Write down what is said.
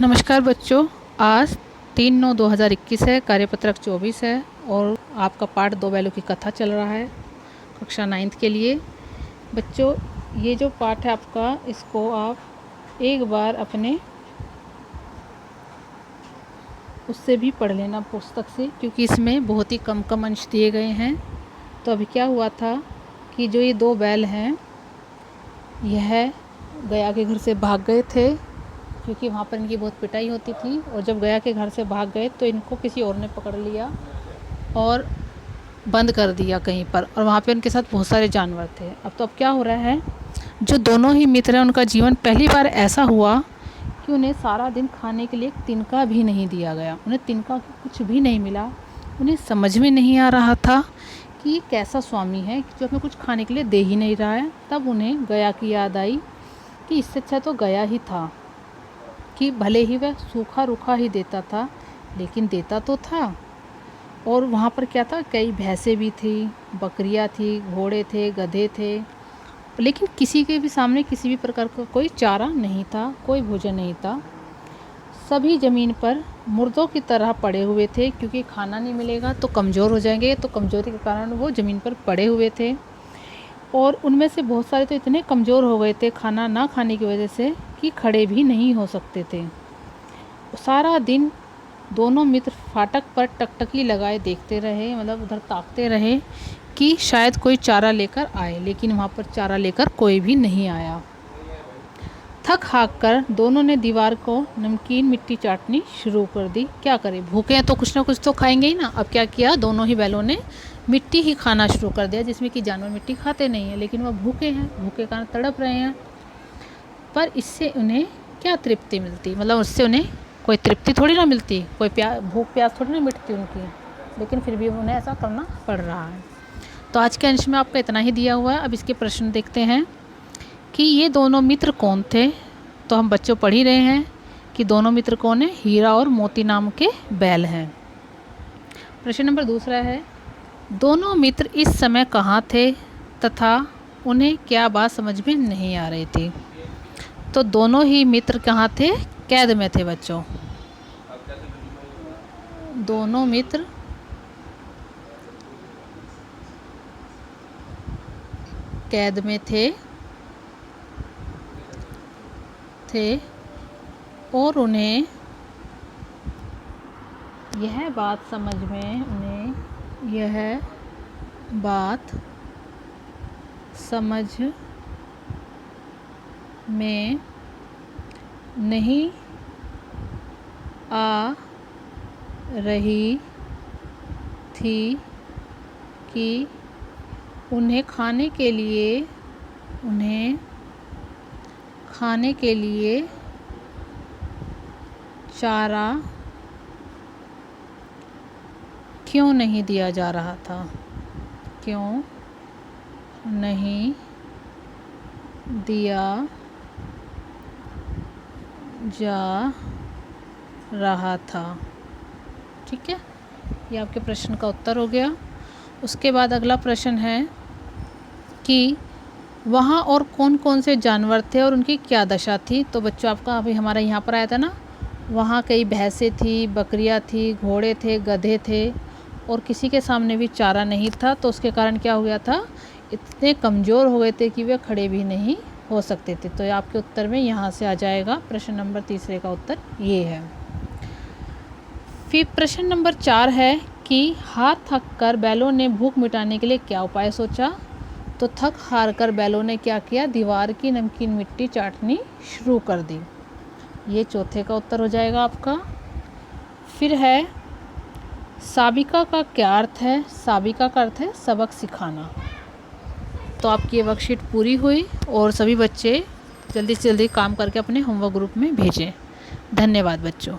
नमस्कार बच्चों, आज 3/9/2021 है, कार्यपत्रक 24 है और आपका पाठ दो बैलों की कथा चल रहा है कक्षा 9th के लिए। बच्चों, ये जो पाठ है आपका, इसको आप एक बार अपने उससे भी पढ़ लेना पुस्तक से, क्योंकि इसमें बहुत ही कम अंश दिए गए हैं। तो अभी क्या हुआ था कि जो ये दो बैल हैं, यह गया के घर से भाग गए थे, क्योंकि वहाँ पर इनकी बहुत पिटाई होती थी। और जब गया के घर से भाग गए तो इनको किसी और ने पकड़ लिया और बंद कर दिया कहीं पर, और वहाँ पे उनके साथ बहुत सारे जानवर थे। अब क्या हो रहा है, जो दोनों ही मित्र हैं, उनका जीवन पहली बार ऐसा हुआ कि उन्हें सारा दिन खाने के लिए एक तिनका भी नहीं दिया गया। उन्हें तिनका कुछ भी नहीं मिला। उन्हें समझ में नहीं आ रहा था कि ये कैसा स्वामी है जो हमें कुछ खाने के लिए दे ही नहीं रहा है। तब उन्हें गया की याद आई कि इससे अच्छा तो गया ही था, कि भले ही वह सूखा रूखा ही देता था, लेकिन देता तो था। और वहाँ पर क्या था, कई भैंसें भी थी, बकरियाँ थी, घोड़े थे, गधे थे, लेकिन किसी के भी सामने किसी भी प्रकार का कोई चारा नहीं था, कोई भोजन नहीं था। सभी ज़मीन पर मुर्दों की तरह पड़े हुए थे, क्योंकि खाना नहीं मिलेगा तो कमज़ोर हो जाएंगे, तो कमज़ोरी के कारण वो ज़मीन पर पड़े हुए थे। और उनमें से बहुत सारे तो इतने कमज़ोर हो गए थे खाना ना खाने की वजह से कि खड़े भी नहीं हो सकते थे। सारा दिन दोनों मित्र फाटक पर टकटकी लगाए देखते रहे, मतलब उधर ताकते रहे कि शायद कोई चारा लेकर आए, लेकिन वहाँ पर चारा लेकर कोई भी नहीं आया। थक हाक कर दोनों ने दीवार को नमकीन मिट्टी चाटनी शुरू कर दी। क्या करें, भूखे हैं तो कुछ ना कुछ तो खाएंगे ही ना। अब क्या किया, दोनों ही बैलों ने मिट्टी ही खाना शुरू कर दिया, जिसमें कि जानवर मिट्टी खाते नहीं हैं, लेकिन वह भूखे हैं, भूखे कारण तड़प रहे हैं। पर इससे उन्हें क्या तृप्ति मिलती, मतलब उससे उन्हें कोई तृप्ति थोड़ी ना मिलती, कोई भूख प्यास थोड़ी ना मिटती उनकी, लेकिन फिर भी उन्हें ऐसा करना पड़ रहा है। तो आज के अंश में आपका इतना ही दिया हुआ है। अब इसके प्रश्न देखते हैं कि ये दोनों मित्र कौन थे। तो हम बच्चों पढ़ ही रहे हैं कि दोनों मित्र कौन है, हीरा और मोती नाम के बैल हैं। प्रश्न नंबर दूसरा है, दोनों मित्र इस समय कहाँ थे तथा उन्हें क्या बात समझ में नहीं आ रही थी। तो दोनों ही मित्र कहाँ थे, कैद में थे बच्चों। दोनों मित्र कैद में थे और उन्हें यह बात समझ में नहीं आ रही थी कि उन्हें खाने के लिए चारा क्यों नहीं दिया जा रहा था, क्यों नहीं दिया जा रहा था। ठीक है, ये आपके प्रश्न का उत्तर हो गया। उसके बाद अगला प्रश्न है कि वहाँ और कौन कौन से जानवर थे और उनकी क्या दशा थी। तो बच्चों, आपका अभी हमारा यहाँ पर आया था ना, वहाँ कई भैंसें थी, बकरियाँ थी, घोड़े थे, गधे थे, और किसी के सामने भी चारा नहीं था। तो उसके कारण क्या हो गया था, इतने कमज़ोर हो गए थे कि वे खड़े भी नहीं हो सकते थे। तो आपके उत्तर में यहाँ से आ जाएगा, प्रश्न नंबर तीसरे का उत्तर ये है। फिर प्रश्न नंबर 4 है कि हाथ थक कर बैलों ने भूख मिटाने के लिए क्या उपाय सोचा। तो थक हार कर बैलों ने क्या किया, दीवार की नमकीन मिट्टी चाटनी शुरू कर दी। ये चौथे का उत्तर हो जाएगा आपका। फिर है, साबिका का क्या अर्थ है। साबिका का अर्थ है सबक सिखाना। तो आपकी ये वर्कशीट पूरी हुई और सभी बच्चे जल्दी से जल्दी काम करके अपने होमवर्क ग्रुप में भेजें। धन्यवाद बच्चों।